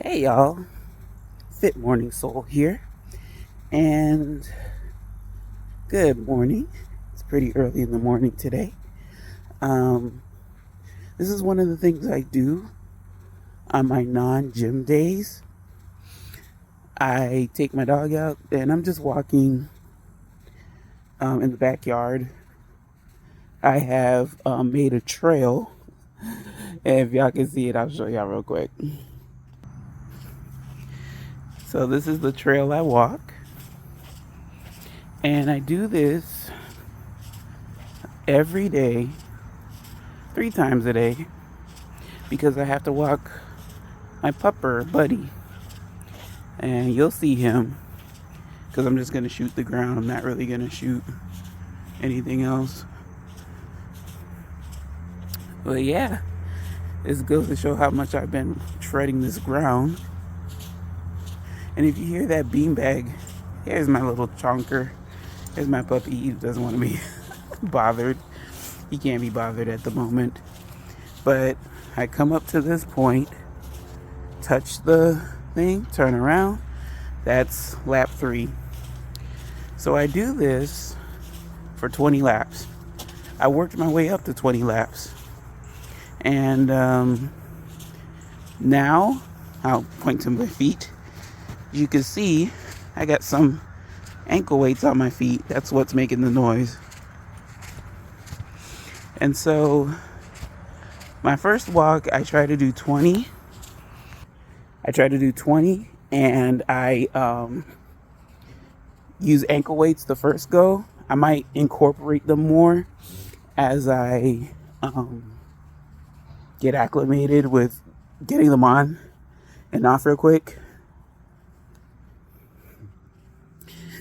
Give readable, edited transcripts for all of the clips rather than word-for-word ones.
Hey y'all, Fit Morning Soul here, and good morning. It's pretty early in the morning today. Um, this is one of the things I do on my non-gym days. I take my dog out and I'm just walking in the backyard. I have made a trail, and if y'all can see it, I'll show y'all real quick. So this is the trail I walk, and I do this every day, 3 times a day, because I have to walk my pupper buddy, and you'll see him because I'm just going to shoot the ground. I'm not really going to shoot anything else. But yeah, this goes to show how much I've been treading this ground. And if you hear that beanbag, here's my little chonker. Here's my puppy. He doesn't want to be bothered. He can't be bothered at the moment. But I come up to this point, touch the thing, turn around. That's lap 3. So I do this for 20 laps. I worked my way up to 20 laps. And now I'll point to my feet. You can see I got some ankle weights on my feet. That's what's making the noise. And so my first walk, I try to do 20. And I use ankle weights the first go. I might incorporate them more as I get acclimated with getting them on and off real quick.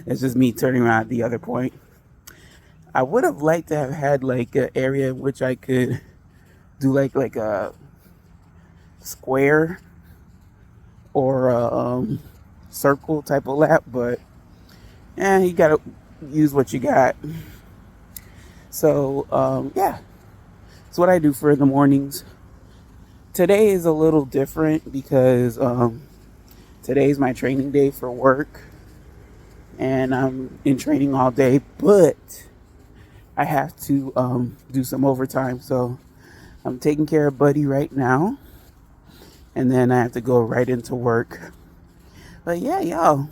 It's just me turning around at the other point. I would have liked to have had like an area in which I could do like a square or a circle type of lap, but you gotta use what you got. So yeah, that's what I do for the mornings. Today is a little different because today's my training day for work, and I'm in training all day, but I have to do some overtime. So I'm taking care of Buddy right now, and then I have to go right into work. But yeah, y'all,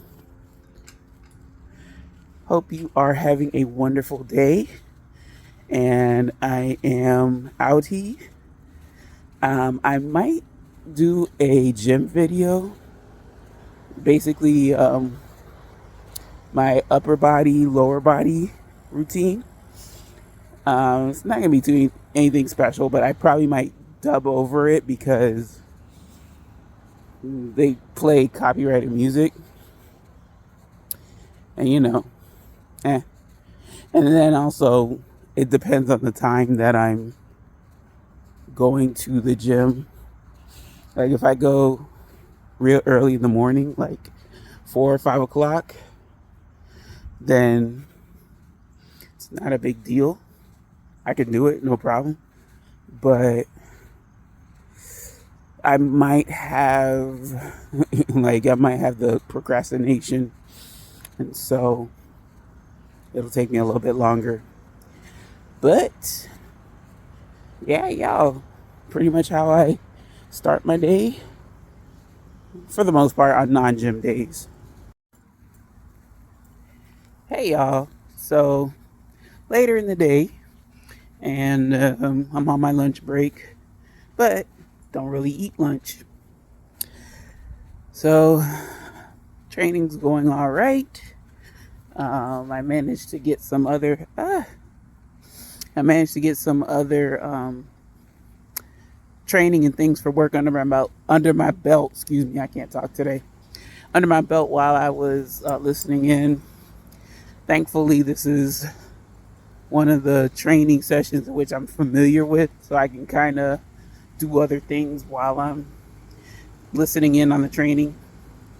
hope you are having a wonderful day, and I am outie. I might do a gym video, basically my upper body, lower body routine. It's not gonna be anything special, but I probably might dub over it because they play copyrighted music, and and then also it depends on the time that I'm going to the gym. Like if I go real early in the morning, like 4 or 5 o'clock, then it's not a big deal. I can do it, no problem. But I might have the procrastination, and so it'll take me a little bit longer. But yeah, y'all, pretty much how I start my day for the most part on non-gym days. Hey y'all, so later in the day, and I'm on my lunch break, but don't really eat lunch. So training's going all right. I managed to get some other training and things for work under my belt. Excuse me, I can't talk today. Under my belt while I was listening in. Thankfully, this is one of the training sessions in which I'm familiar with, so I can kind of do other things while I'm listening in on the training.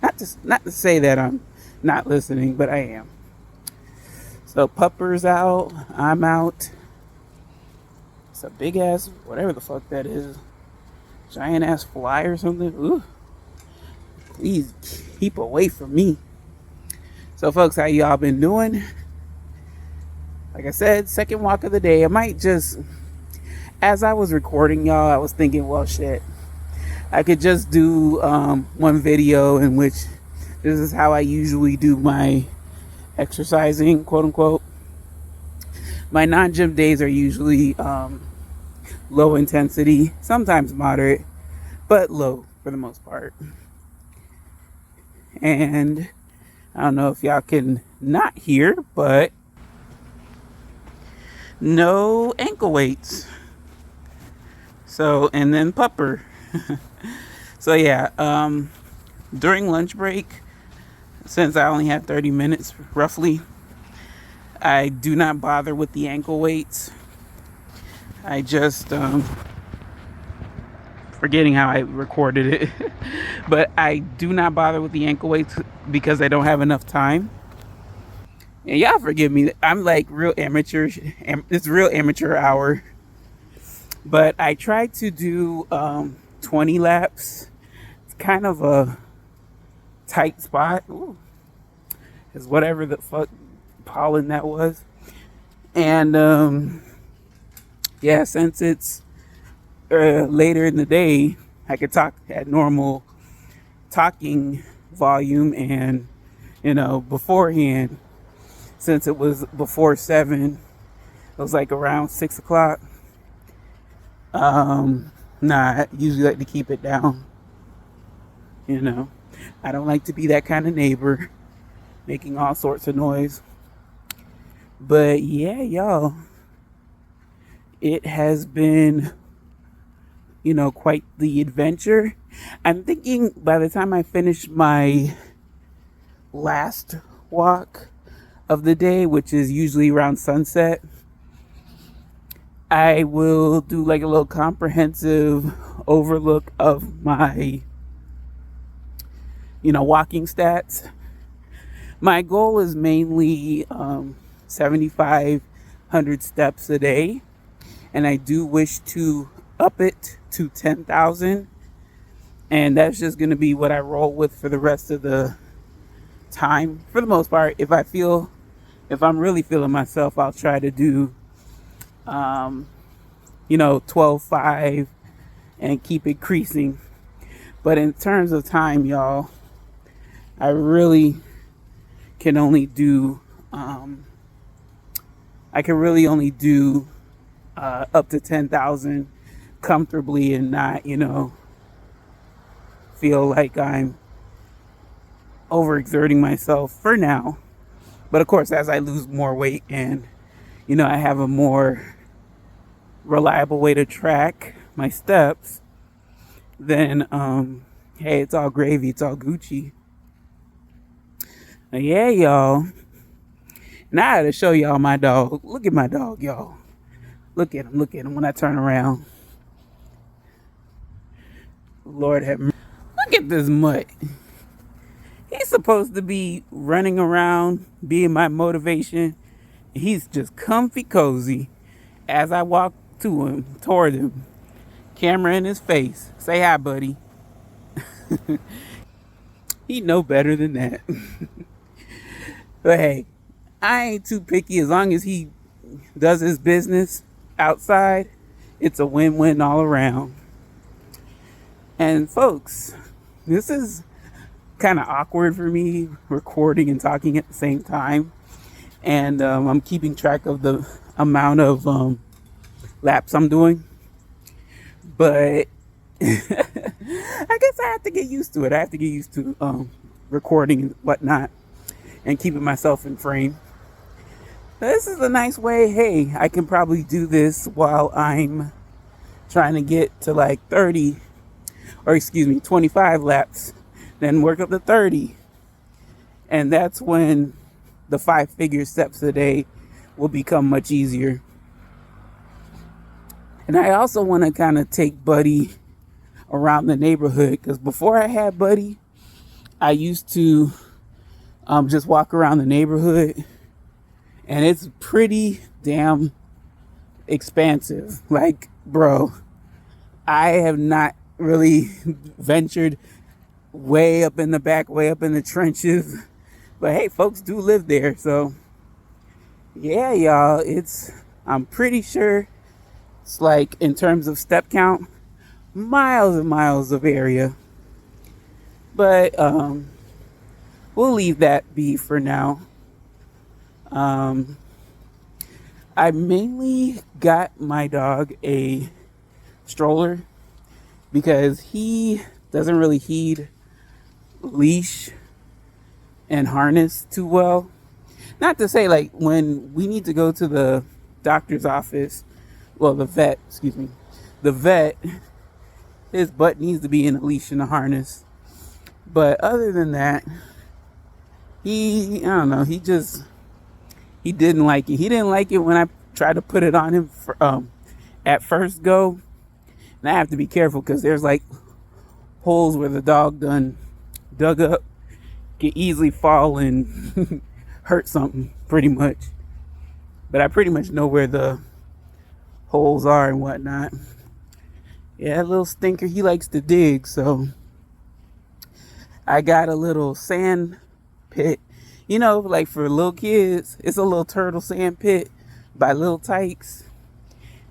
Not to say that I'm not listening, but I am. So Pupper's out, I'm out. It's a big ass, whatever the fuck that is, giant ass fly or something. Ooh. Please keep away from me. So folks, how y'all been doing? Like I said, second walk of the day. I might just, as I was recording y'all, I was thinking, well, shit, I could just do one video in which this is how I usually do my exercising, quote unquote. My non-gym days are usually low intensity, sometimes moderate, but low for the most part. And I don't know if y'all can not hear, but no ankle weights. So, and then pupper. So yeah, during lunch break, since I only have 30 minutes roughly, I do not bother with the ankle weights. I just forgetting how I recorded it. But I do not bother with the ankle weights because I don't have enough time. And y'all forgive me, I'm like real amateur. It's real amateur hour. But I tried to do 20 laps. It's kind of a tight spot. Ooh. It's whatever the fuck pollen that was. And yeah, since it's later in the day, I could talk at normal talking volume, and beforehand, since it was before 7, it was like around 6 o'clock. I usually like to keep it down. I don't like to be that kind of neighbor making all sorts of noise. But yeah, y'all, it has been quite the adventure. I'm thinking by the time I finish my last walk of the day, which is usually around sunset, I will do like a little comprehensive overlook of my walking stats. My goal is mainly 7,500 steps a day, and I do wish to up it to 10,000, and that's just going to be what I roll with for the rest of the time. For the most part, if I'm really feeling myself, I'll try to do 12.5 and keep increasing. But in terms of time, y'all, I really can only do up to 10,000 comfortably, and not feel like I'm overexerting myself for now. But of course, as I lose more weight and I have a more reliable way to track my steps, then hey, it's all gravy, it's all Gucci. Now, yeah, y'all, now I gotta show y'all my dog. Look at my dog, y'all. Look at him when I turn around. Lord have mercy. Look at this mutt. He's supposed to be running around, being my motivation. He's just comfy cozy as I walk toward him. Camera in his face. Say hi, buddy. He know better than that. But hey, I ain't too picky. As long as he does his business outside, it's a win-win all around. And folks, this is kind of awkward for me, recording and talking at the same time. And I'm keeping track of the amount of laps I'm doing. But I guess I have to get used to it. I have to get used to recording and whatnot and keeping myself in frame. This is a nice way. Hey, I can probably do this while I'm trying to get to like 25 laps, then work up to 30. And that's when the 5-figure steps a day will become much easier. And I also want to kind of take Buddy around the neighborhood, because before I had Buddy, I used to just walk around the neighborhood, and it's pretty damn expansive. Like, bro, I have not really ventured way up in the back, way up in the trenches. But hey, folks do live there. So yeah, y'all, I'm pretty sure it's like, in terms of step count, miles and miles of area. But we'll leave that be for now. I mainly got my dog a stroller because he doesn't really heed leash and harness too well. Not to say, like, when we need to go to the doctor's office, well, the vet, his butt needs to be in a leash and a harness. But other than that, I don't know, he didn't like it. He didn't like it when I tried to put it on him at first go. And I have to be careful because there's like holes where the dog done dug up, can easily fall and hurt something pretty much. But I pretty much know where the holes are and whatnot. Yeah, that little stinker, he likes to dig, so I got a little sand pit. You know, like for little kids, it's a little turtle sand pit by Little Tykes.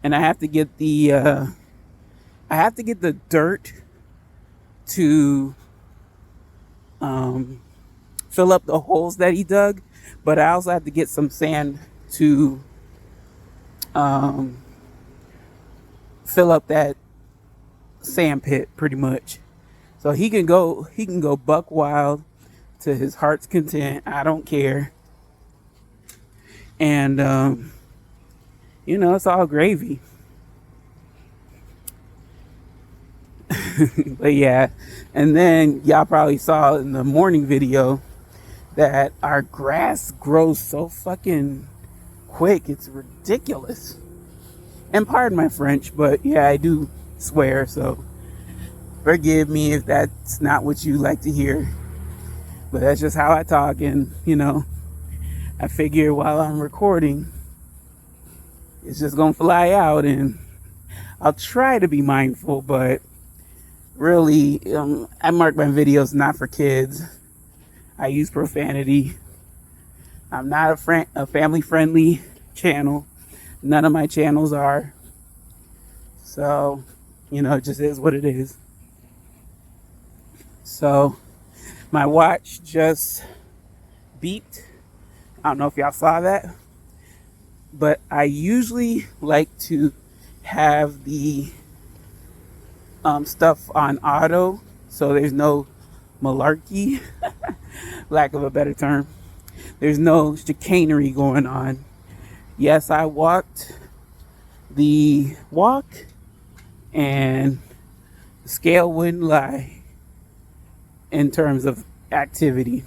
And I have to get the dirt to fill up the holes that he dug, but I also have to get some sand to fill up that sand pit pretty much. So he can go buck wild to his heart's content. I don't care. And it's all gravy. But yeah, and then y'all probably saw in the morning video that our grass grows so fucking quick, it's ridiculous. And pardon my French, but yeah, I do swear, so forgive me if that's not what you like to hear. But that's just how I talk, and I figure while I'm recording, it's just gonna fly out, and I'll try to be mindful, but really, I mark my videos not for kids. I use profanity. I'm not a family-friendly channel. None of my channels are. So, it just is what it is. So, my watch just beeped. I don't know if y'all saw that. But I usually like to have the stuff on auto, so there's no malarkey, lack of a better term. There's no chicanery going on. Yes, I walked the walk, and the scale wouldn't lie in terms of activity.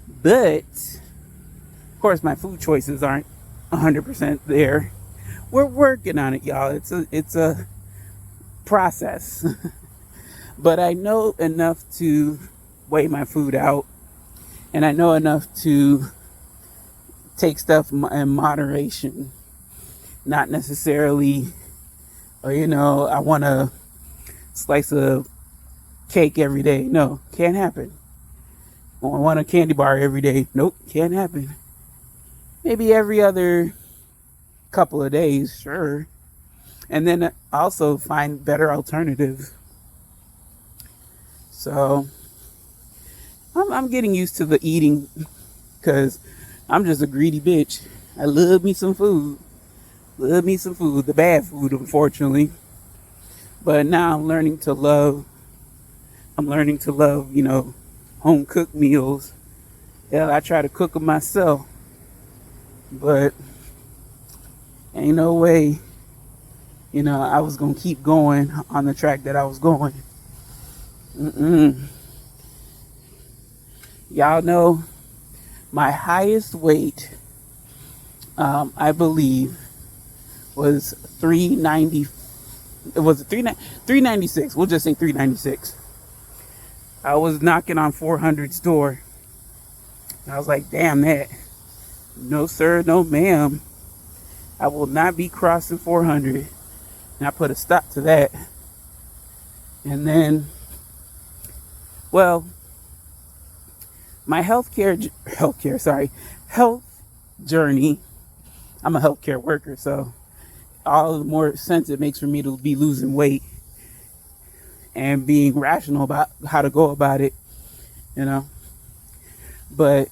But, of course, my food choices aren't 100% there. We're working on it, y'all. It's a process. But I know enough to weigh my food out, and I know enough to take stuff in moderation. Not necessarily, I want a slice of cake every day. No, can't happen. I want a candy bar every day. Nope, can't happen. Maybe every other couple of days, sure. And then also find better alternatives. So I'm getting used to the eating, because I'm just a greedy bitch. I love me some food. The bad food, unfortunately. But now I'm learning to love, home cooked meals. Hell, I try to cook them myself. But ain't no way, I was going to keep going on the track that I was going. Y'all know my highest weight, I believe, was 390. It was 396. We'll just say 396. I was knocking on 400's door. I was like, damn that. No sir, no ma'am. I will not be crossing 400. And I put a stop to that. And then Well, my health journey. I'm a healthcare worker, so all the more sense it makes for me to be losing weight and being rational about how to go about it, you know. But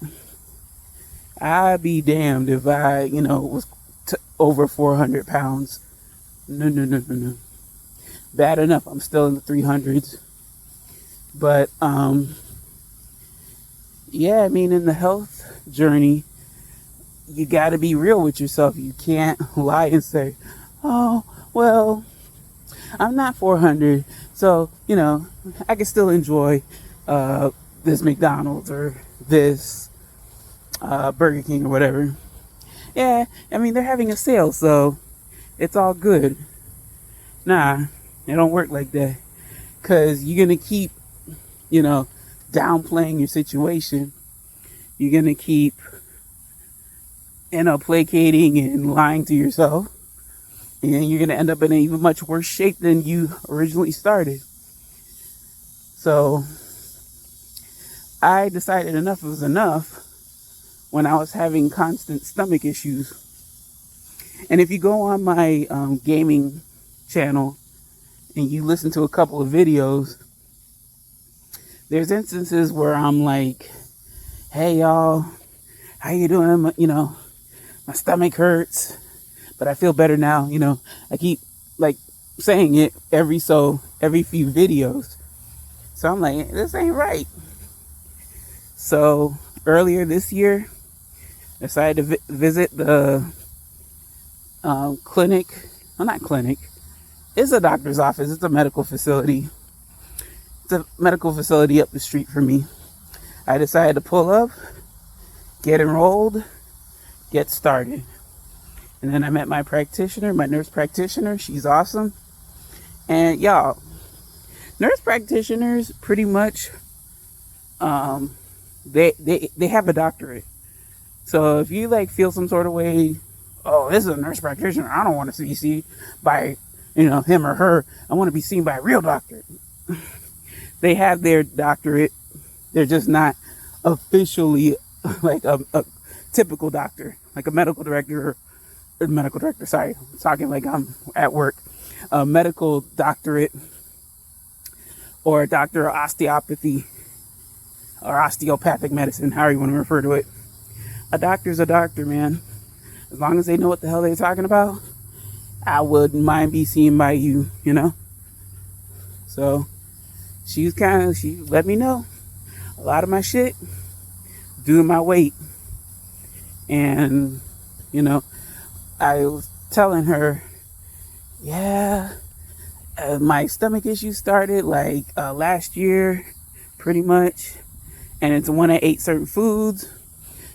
I'd be damned if I, was over 400 pounds. No. Bad enough, I'm still in the 300s. But, yeah, I mean, in the health journey, you got to be real with yourself. You can't lie and say, oh, well, I'm not 400, so, I can still enjoy this McDonald's or this Burger King or whatever. Yeah, I mean, they're having a sale, so it's all good. Nah, it don't work like that. Because you're going to keep, downplaying your situation. You're going to keep, placating and lying to yourself. And you're going to end up in an even much worse shape than you originally started. So I decided enough was enough when I was having constant stomach issues. And if you go on my gaming channel and you listen to a couple of videos, there's instances where I'm like, hey y'all, how you doing? My stomach hurts, but I feel better now. I keep saying it every few videos. So I'm like, this ain't right. So earlier this year, I decided to visit the clinic. Well, not clinic. It's a doctor's office. It's a medical facility. It's a medical facility up the street from me. I decided to pull up, get enrolled, get started. And then I met my nurse practitioner. She's awesome. And y'all, nurse practitioners pretty much, they have a doctorate. So if you feel some sort of way, oh, this is a nurse practitioner, I don't want to be seen by, him or her. I want to be seen by a real doctor. They have their doctorate. They're just not officially like a typical doctor, like a medical director. Sorry, I'm talking like I'm at work. A medical doctorate or a doctor of osteopathy or osteopathic medicine, however you want to refer to it. A doctor's a doctor, man. As long as they know what the hell they're talking about, I wouldn't mind be seen by you, So she let me know a lot of my shit due to my weight. And, I was telling her, yeah, my stomach issue started last year, pretty much. And it's when I ate certain foods.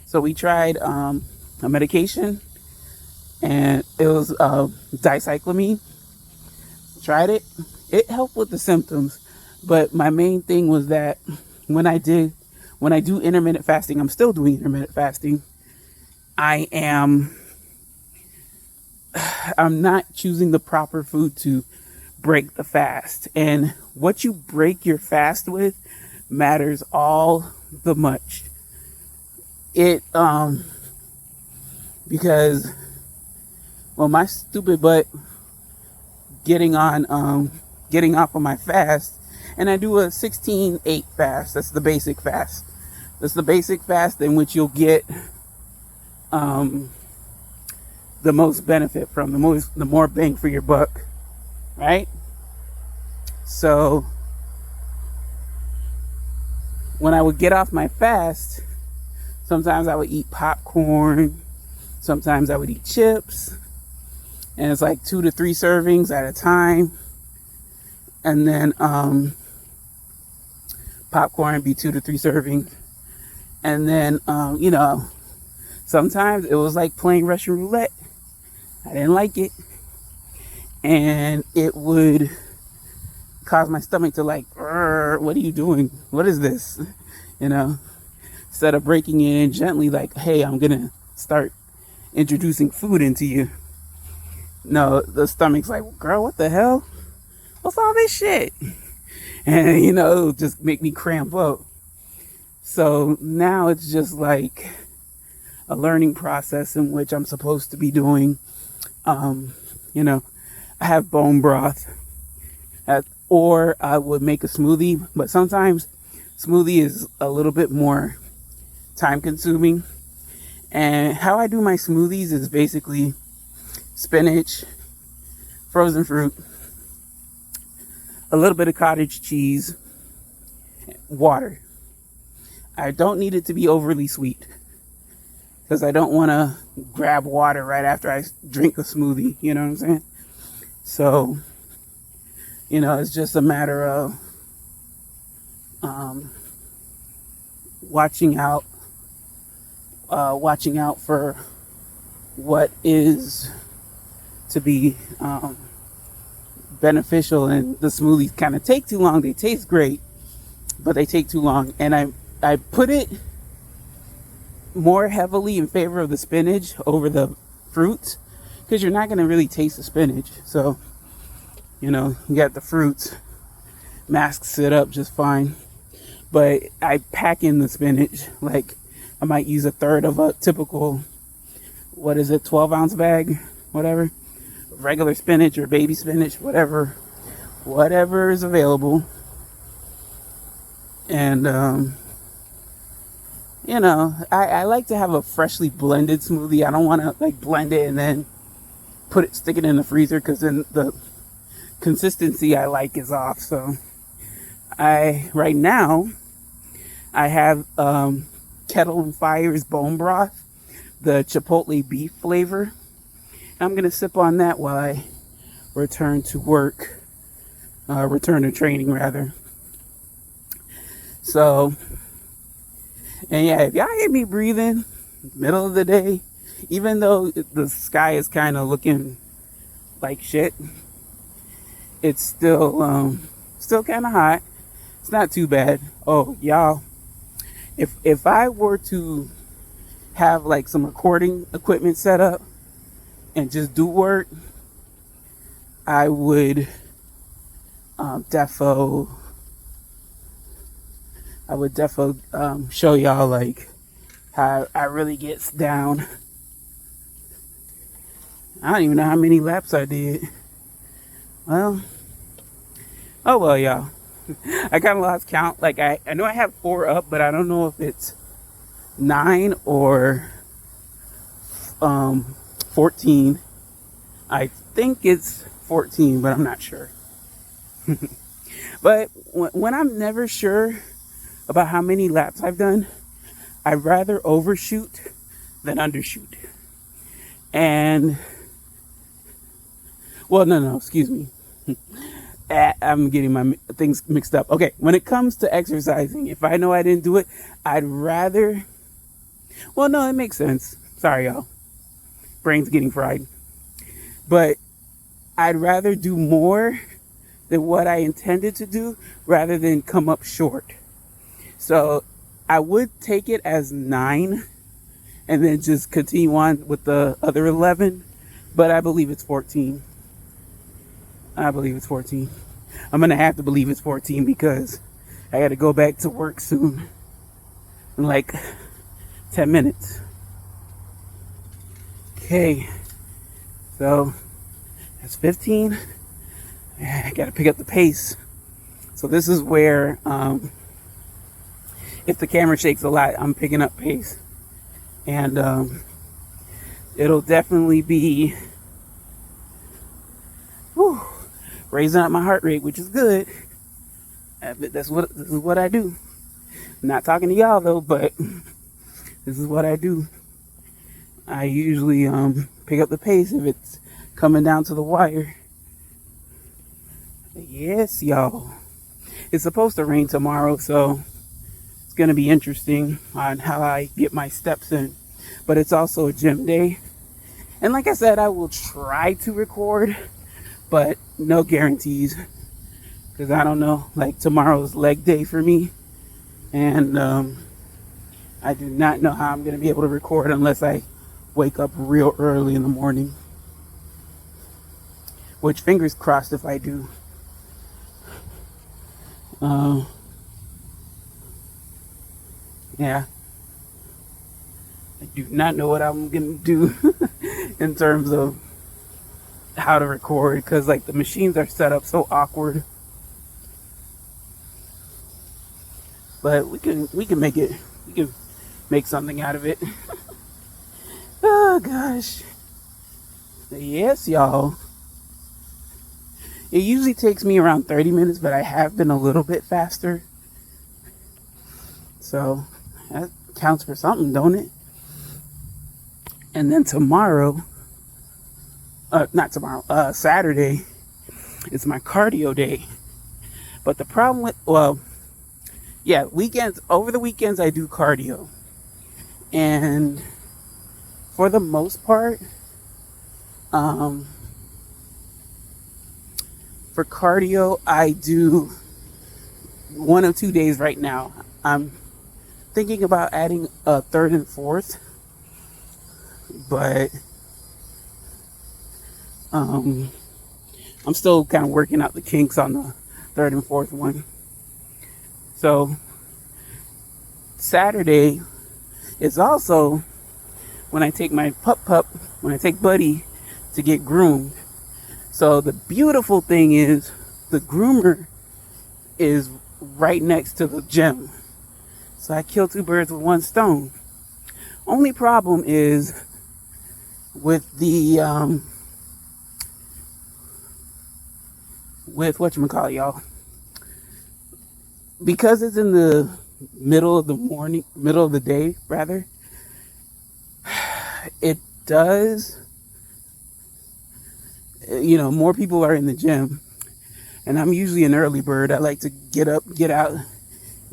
So we tried a medication, and it was dicyclomine. Tried it. It helped with the symptoms. But my main thing was that when I do intermittent fasting, I'm still doing intermittent fasting. I'm not choosing the proper food to break the fast. And what you break your fast with matters all the much. Because, well, my stupid butt getting off of my fast, and I do a 16-8 fast. That's the basic fast. That's the basic fast in which you'll get the most benefit from, the more bang for your buck, right? So when I would get off my fast, sometimes I would eat popcorn, sometimes I would eat chips, and it's 2 to 3 servings at a time. And then popcorn would be 2 to 3 servings. And then sometimes it was like playing Russian roulette. I didn't like it. And it would cause my stomach to what are you doing? What is this? Instead of breaking it in gently, hey, I'm going to start introducing food into you. No, the stomach's girl, what the hell? What's all this shit? and it'll just make me cramp up. So now it's just like a learning process in which I'm supposed to be doing. I have bone broth, or I would make a smoothie, but sometimes smoothie is a little bit more time consuming. And how I do my smoothies is basically spinach, frozen fruit, a little bit of cottage cheese, water. I don't need it to be overly sweet because I don't want to grab water right after I drink a smoothie. You know what I'm saying? So, it's just a matter of watching out for what is to be beneficial. And the smoothies kind of take too long. They taste great, but they take too long. And I put it more heavily in favor of the spinach over the fruits because you're not going to really taste the spinach. So, you got the fruits, masks it up just fine. But I pack in the spinach. Like, I might use a third of a typical, 12-ounce bag, whatever. Regular spinach or baby spinach, whatever is available. And, I like to have a freshly blended smoothie. I don't want to blend it and then stick it in the freezer because then the consistency I like is off. So right now I have Kettle and Fire's bone broth, the chipotle beef flavor. I'm going to sip on that while I return to training rather. So, and yeah, if y'all hear me breathing middle of the day, even though the sky is kind of looking like shit, it's still kind of hot. It's not too bad. Oh, y'all, if I were to have some recording equipment set up and just do work, I would defo show y'all how I really gets down. I don't even know how many laps I did. Well, oh well, y'all. I kind of lost count. I know I have 4 up, but I don't know if it's 9 or 14. I think it's 14, but I'm not sure. But when I'm never sure about how many laps I've done, I'd rather overshoot than undershoot. And, well, no, excuse me. I'm getting my things mixed up. Okay, when it comes to exercising, if I know I didn't do it, I'd rather... Well, no, it makes sense. Sorry, y'all. Brain's getting fried. But I'd rather do more than what I intended to do rather than come up short. So I would take it as 9 and then just continue on with the other 11. But I believe it's 14. I'm going to have to believe it's 14 because I got to go back to work soon. In 10 minutes. Okay. So that's 15. I got to pick up the pace. So this is where, if the camera shakes a lot, I'm picking up pace. And it'll definitely be raising up my heart rate, which is good. But this is what I do. I'm not talking to y'all though, but this is what I do. I usually pick up the pace if it's coming down to the wire. Yes, y'all. It's supposed to rain tomorrow, so it's going to be interesting on how I get my steps in. But it's also a gym day. And like I said, I will try to record, but no guarantees. Because I don't know, tomorrow's leg day for me. And I do not know how I'm going to be able to record unless I wake up real early in the morning. Which, fingers crossed if I do. Uh, yeah, I do not know what I'm gonna do in terms of how to record, because like the machines are set up so awkward. But we can make it. We can make something out of it. Oh gosh. Yes, y'all. It usually takes me around 30 minutes, but I have been a little bit faster. So that counts for something, don't it? And then tomorrow, not tomorrow, Saturday, it's my cardio day. But the problem with, well, yeah, over the weekends I do cardio. And for the most part, for cardio, I do 1 or 2 days right now. I'm thinking about adding a third and fourth, but I'm still kind of working out the kinks on the third and fourth one. So Saturday is also when I take my when I take Buddy to get groomed. So the beautiful thing is the groomer is right next to the gym. So I kill two birds with one stone. Only problem is with the with whatchamacallit, y'all. Because it's in the middle of the day rather, it does, more people are in the gym, and I'm usually an early bird. I like to get up, get out,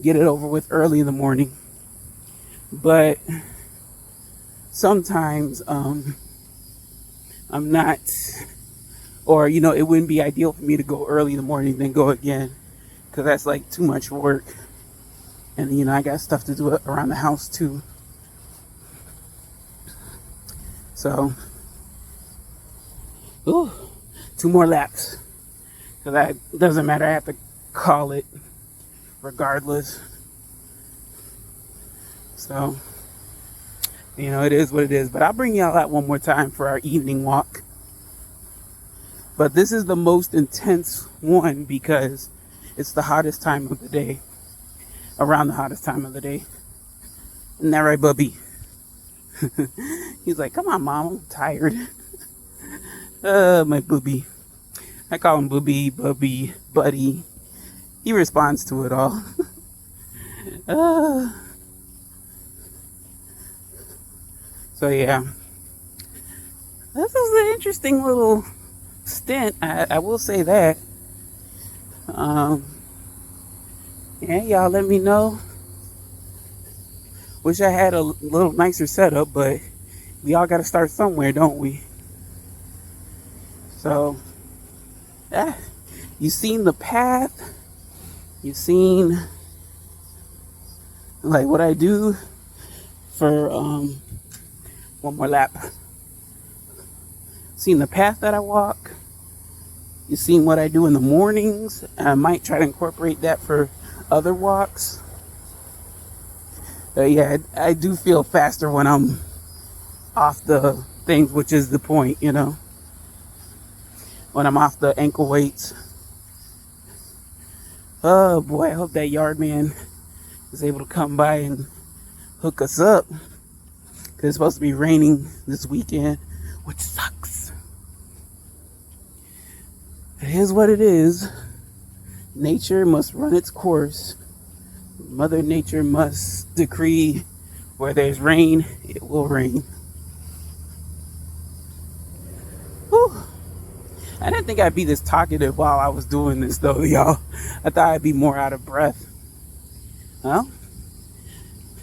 get it over with early in the morning. But sometimes I'm not, or it wouldn't be ideal for me to go early in the morning then go again, because that's like too much work, and I got stuff to do around the house too. So, 2 more laps. So that doesn't matter. I have to call it regardless. So, it is what it is. But I'll bring y'all out one more time for our evening walk. But this is the most intense one because it's the hottest time of the day. Around the hottest time of the day. Isn't that right, Bubby? He's like, come on, Mom, I'm tired. My booby. I call him Booby, Bubby, Buddy. He responds to it all. So yeah. This is an interesting little stint. I will say that. Yeah, y'all let me know. Wish I had a little nicer setup, but we all got to start somewhere, don't we? So, you seen the path. You seen like what I do for one more lap. Seen the path that I walk. You seen what I do in the mornings. I might try to incorporate that for other walks. Yeah, I do feel faster when I'm off the things, which is the point, when I'm off the ankle weights. Oh boy, I hope that yard man is able to come by and hook us up, because it's supposed to be raining this weekend, which sucks. It is what it is. Nature must run its course. Mother Nature must decree where there's rain, it will rain. Whew. I didn't think I'd be this talkative while I was doing this, though, y'all. I thought I'd be more out of breath. Well,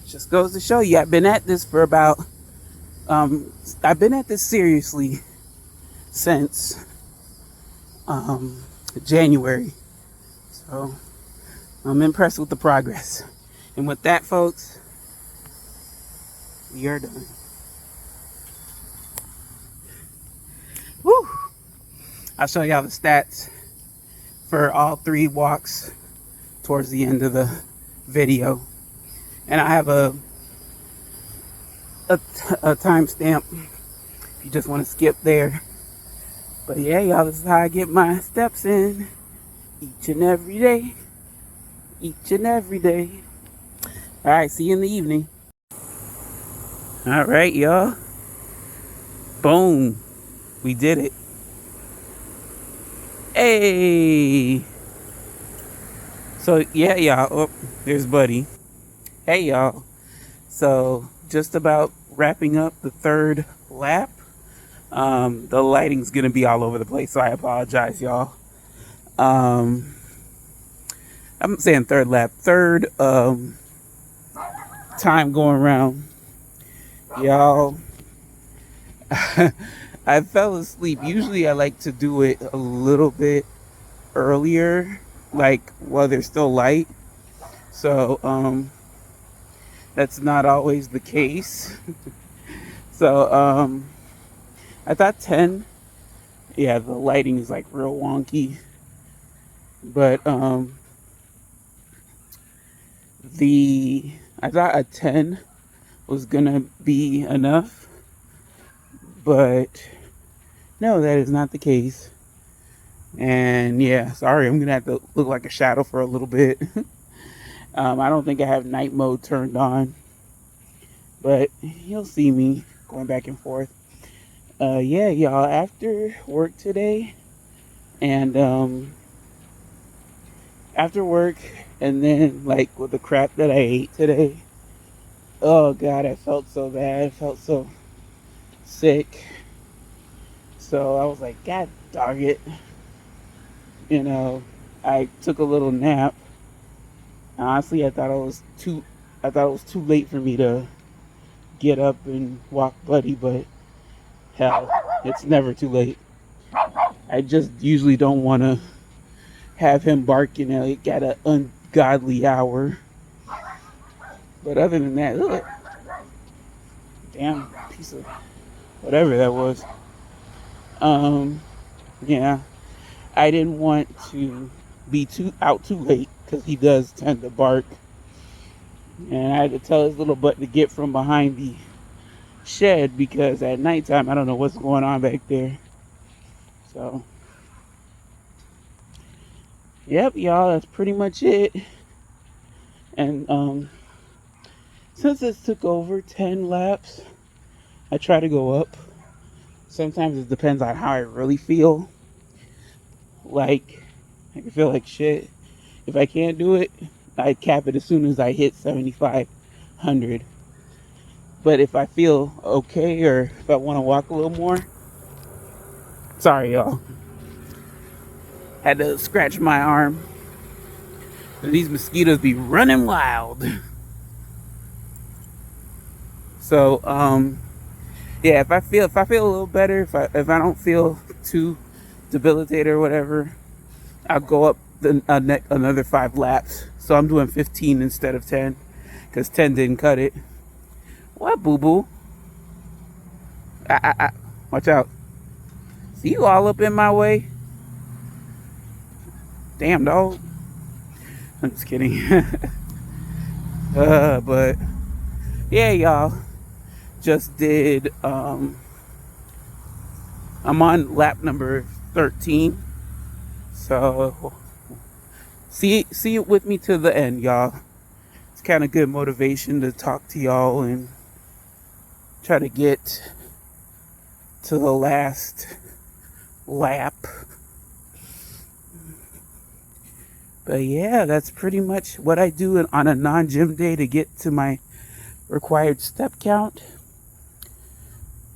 just goes to show you, I've been at this for about, I've been at this seriously since January. So, I'm impressed with the progress. And with that, folks, we are done. Woo! I'll show y'all the stats for all 3 walks. towards the end of the video. And I have a timestamp if you just want to skip there. But yeah, y'all, this is how I get my steps in each and every day. Each and every day. All right, see you in the evening. All right, y'all. Boom. We did it. Hey. So yeah, y'all. Oh, there's Buddy. Hey, y'all. So just about wrapping up the third lap. The lighting's gonna be all over the place, so I apologize, y'all. I'm saying third lap, third time going around, y'all. I fell asleep. Usually I like to do it a little bit earlier, like while there's still light. So that's not always the case. So I thought 10. Yeah, the lighting is like real wonky. But I thought a 10 was gonna be enough. But no, that is not the case. And yeah, sorry, I'm gonna have to look like a shadow for a little bit. I don't think I have night mode turned on, but you'll see me going back and forth. Yeah, y'all, after work today, and after work, and then like with the crap that I ate today, oh god, I felt so bad. I felt so sick. So I was like, god dog it. You know, I took a little nap. Honestly, I thought it was too late for me to get up and walk Buddy, but hell, it's never too late. I just usually don't want to have him barking at an ungodly hour. But other than that, ugh, damn piece of whatever that was. Yeah, I didn't want to be too late because he does tend to bark, and I had to tell his little butt to get from behind the shed because at nighttime I don't know what's going on back there. So yep, y'all, that's pretty much it. And since this took over 10 laps, I try to go up. Sometimes it depends on how I really feel. Like, I can feel like shit. If I can't do it, I cap it as soon as I hit 7,500. But if I feel okay, or if I want to walk a little more, sorry y'all, had to scratch my arm. These mosquitoes be running wild. So yeah, if I feel a little better, if I don't feel too debilitated or whatever, I'll go up another 5 laps. So I'm doing 15 instead of 10 because 10 didn't cut it. What, boo boo? Watch out! See, you all up in my way. Damn, dog. I'm just kidding. But yeah, y'all, just did I'm on lap number 13. So see it with me to the end, y'all. It's kind of good motivation to talk to y'all and try to get to the last lap. But yeah, that's pretty much what I do on a non-gym day to get to my required step count.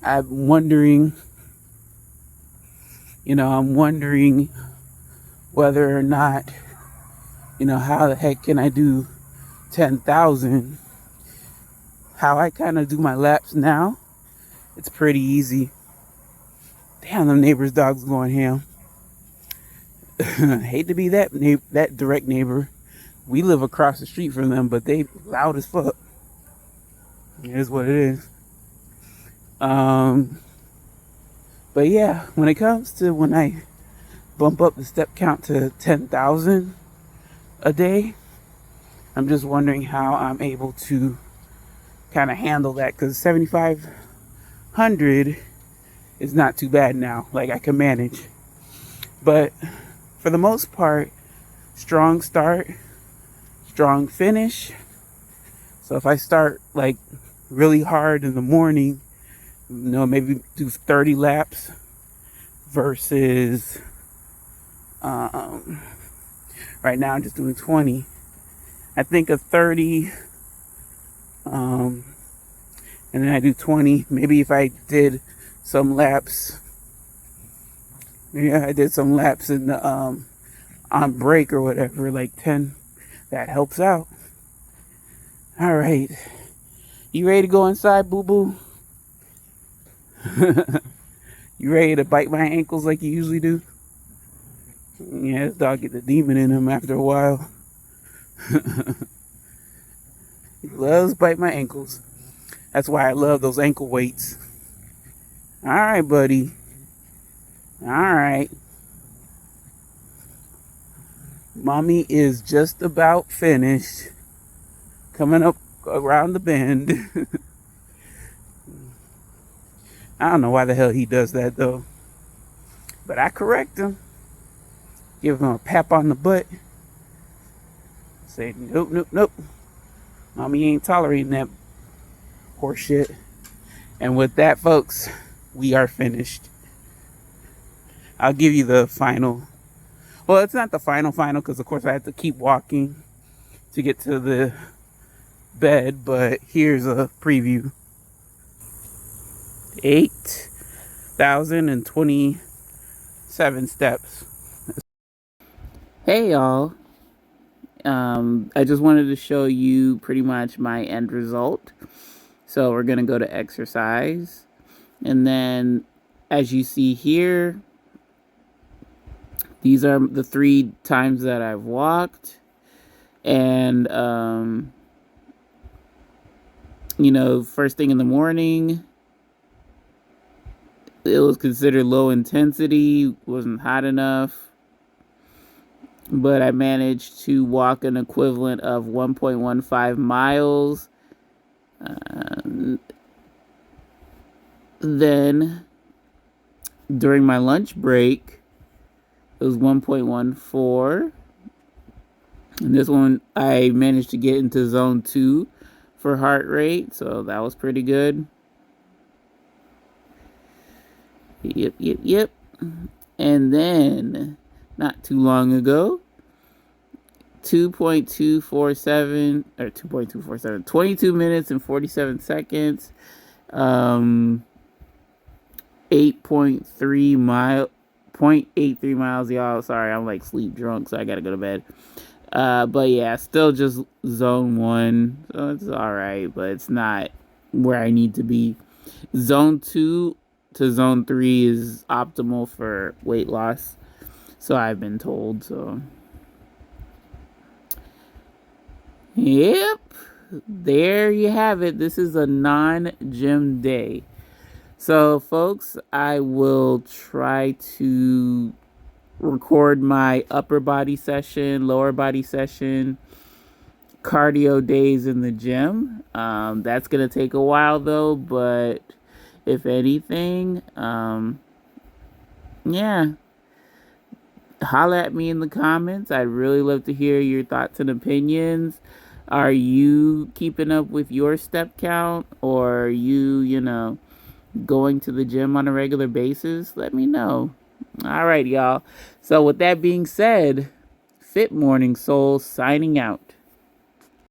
I'm wondering whether or not, how the heck can I do 10,000? How I kind of do my laps now, it's pretty easy. Damn, them neighbors' dogs going ham. Hate to be that direct neighbor. We live across the street from them, but they loud as fuck. It is what it is. But yeah, when it comes to when I bump up the step count to 10,000 a day, I'm just wondering how I'm able to kind of handle that, because 7,500 is not too bad now. Like, I can manage. But for the most part, strong start, strong finish. So if I start like really hard in the morning, maybe do 30 laps versus right now I'm just doing 20. I think a 30, and then I do 20. Maybe if I did some laps, I did some laps in the on break or whatever, like 10. That helps out. All right, you ready to go inside, boo boo? You ready to bite my ankles like you usually do? Yeah, this dog get the demon in him after a while. He loves bite my ankles. That's why I love those ankle weights. All right, buddy. All right. Mommy is just about finished. Coming up around the bend. I don't know why the hell he does that though. But I correct him. Give him a pap on the butt. Say, nope, nope, nope. Mommy ain't tolerating that horse shit. And with that, folks, we are finished. I'll give you the final. Well, it's not the final because of course I have to keep walking to get to the bed, but here's a preview. 8,027 steps. Hey y'all. I just wanted to show you pretty much my end result. So we're gonna go to exercise, and then as you see here, these are the 3 times that I've walked. And first thing in the morning, it was considered low intensity, wasn't hot enough, but I managed to walk an equivalent of 1.15 miles. Then during my lunch break, it was 1.14. And this one, I managed to get into zone 2 for heart rate, so that was pretty good. Yep. And then, not too long ago, 22 minutes and 47 seconds, 0.83 miles, y'all. Sorry, I'm like sleep drunk, so I gotta go to bed. But yeah, still just zone 1, so it's alright, but it's not where I need to be. Zone 2 to zone 3 is optimal for weight loss, so I've been told. So yep, there you have it. This is a non-gym day. So folks, I will try to record my upper body session, lower body session, cardio days in the gym. That's gonna take a while though, but if anything, yeah, holla at me in the comments. I'd really love to hear your thoughts and opinions. Are you keeping up with your step count, or are you going to the gym on a regular basis? Let me know. All right, y'all. So with that being said, Fit Morning Soul signing out.